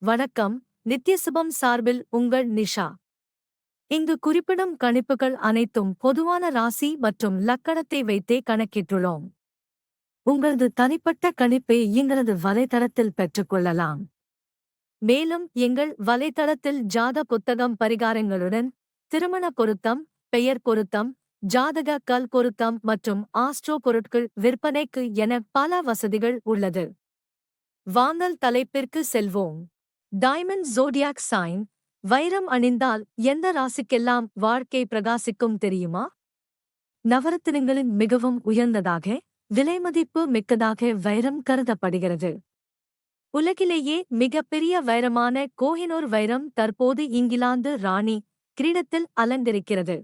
வணக்கம். நித்யசுபம் சார்பில் உங்கள் நிஷா. இங்கு குறிப்பிடும் கணிப்புகள் அனைத்தும் பொதுவான ராசி மற்றும் லக்கணத்தை வைத்தே கணக்கிட்டுள்ளோம். உங்களது தனிப்பட்ட கணிப்பை எங்களது வலைத்தளத்தில் பெற்றுக்கொள்ளலாம். மேலும் எங்கள் வலைத்தளத்தில் ஜாத புத்தகம் பரிகாரங்களுடன் திருமண பொருத்தம், பெயர் பொருத்தம், ஜாதக கல் பொருத்தம் மற்றும் ஆஸ்ட்ரோ பொருட்கள் விற்பனைக்கு என பல வசதிகள் உள்ளது. வாங்கல் தலைப்பிற்கு செல்வோம். Diamond zodiac sign. வைரம் அணிந்தால் எந்த ராசிக்கெல்லாம் வாழ்க்கை பிரகாசிக்கும் தெரியுமா? நவரத்தினங்களின் மிகவும் உயர்ந்ததாக, விலைமதிப்பு மிக்கதாக வைரம் கருதப்படுகிறது. உலகிலேயே மிகப்பெரிய வைரமான கோஹினூர் வைரம் தற்போது இங்கிலாந்து ராணி கிரீடத்தில் அலங்கரிக்கிறது.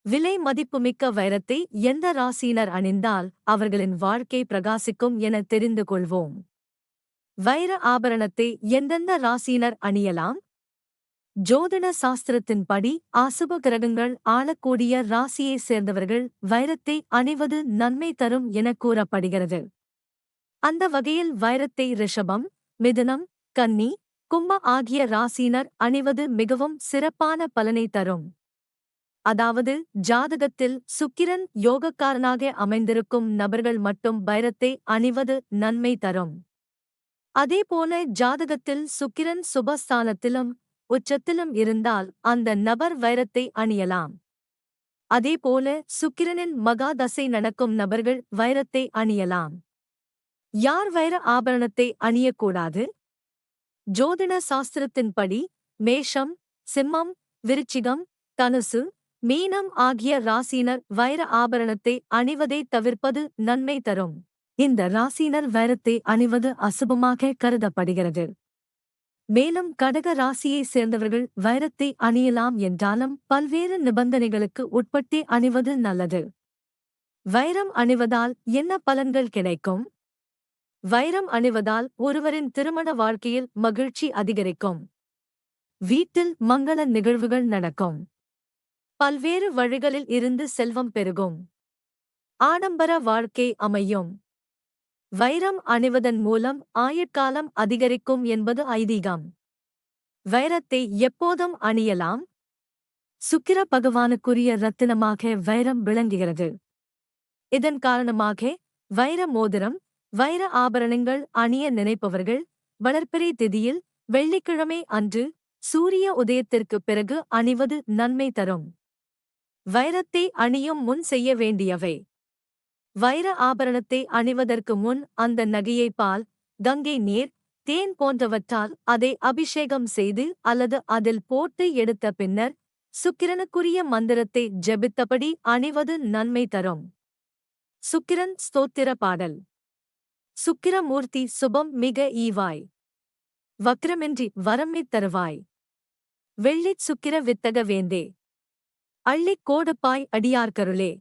விலை மதிப்புமிக்க வைரத்தை எந்த ராசியினர் அணிந்தால் அவர்களின் வாழ்க்கை பிரகாசிக்கும் என தெரிந்து கொள்வோம். வைர ஆபரணத்தை எந்தெந்த ராசியினர் அணியலாம்? ஜோதிட சாஸ்திரத்தின்படி அசுப கிரகங்கள் ஆளக்கூடிய ராசியைச் சேர்ந்தவர்கள் வைரத்தை அணிவது நன்மை தரும் என கூறப்படுகிறது. அந்த வகையில் வைரத்தை ரிஷபம், மிதுனம், கன்னி, கும்ப ஆகிய ராசியினர் அணிவது மிகவும் சிறப்பான பலனை தரும். அதாவது ஜாதகத்தில் சுக்கிரன் யோகக்காரனாக அமைந்திருக்கும் நபர்கள் மட்டும் வைரத்தை அணிவது நன்மை தரும். அதேபோல ஜாதகத்தில் சுக்கிரன் சுபஸ்தானத்திலும் உச்சத்திலும் இருந்தால் அந்த நபர் வைரத்தை அணியலாம். அதேபோல சுக்கிரனின் மகாதசை நடக்கும் நபர்கள் வைரத்தை அணியலாம். யார் வைர ஆபரணத்தை அணியக்கூடாது? ஜோதிட சாஸ்திரத்தின்படி மேஷம், சிம்மம், விருச்சிகம், தனுசு, மீனம் ஆகிய ராசியினர் வைர ஆபரணத்தை அணிவதை தவிர்ப்பது நன்மை தரும். இந்த ராசியினர் வைரத்தை அணிவது அசுபமாக கருதப்படுகிறது. மேலும் கடக ராசியைச் சேர்ந்தவர்கள் வைரத்தை அணியலாம் என்றாலும் பல்வேறு நிபந்தனைகளுக்கு உட்பட்டே அணிவது நல்லது. வைரம் அணிவதால் என்ன பலன்கள் கிடைக்கும்? வைரம் அணிவதால் ஒருவரின் திருமண வாழ்க்கையில் மகிழ்ச்சி அதிகரிக்கும். வீட்டில் மங்கள நிகழ்வுகள் நடக்கும். பல்வேறு வழிகளில் இருந்து செல்வம் பெருகும். ஆடம்பர வாழ்க்கை அமையும். வைரம் அணிவதன் மூலம் ஆயுட்காலம் அதிகரிக்கும் என்பது ஐதீகம். வைரத்தை எப்போதும் அணியலாம்? சுக்கிர பகவானுக்குரிய ரத்தினமாக வைரம் விளங்குகிறது. இதன் காரணமாக வைர மோதிரம், வைர ஆபரணங்கள் அணிய நினைப்பவர்கள் வளர்பிறை திதியில் வெள்ளிக்கிழமை அன்று சூரிய உதயத்திற்கு பிறகு அணிவது நன்மை தரும். வைரத்தை அணியும் முன் செய்ய வேண்டியவை. வைர ஆபரணத்தை அணிவதற்கு முன் அந்த நகையை பால், கங்கை நீர், தேன் போன்றவற்றால் அதை அபிஷேகம் செய்து அல்லது அதில் போட்டு எடுத்த பின்னர் சுக்கிரனுக்குரிய மந்திரத்தை ஜெபித்தபடி அணிவது நன்மை தரும். சுக்கிரன் ஸ்தோத்திர பாடல். சுக்கிரமூர்த்தி சுபம் மிக ஈவாய். வக்ரமின்றி வரம்மித் தருவாய். வெள்ளிச் சுக்கிர வித்தக வேந்தே. அள்ளிக் கோடுப்பாய் அடியார்கருளே.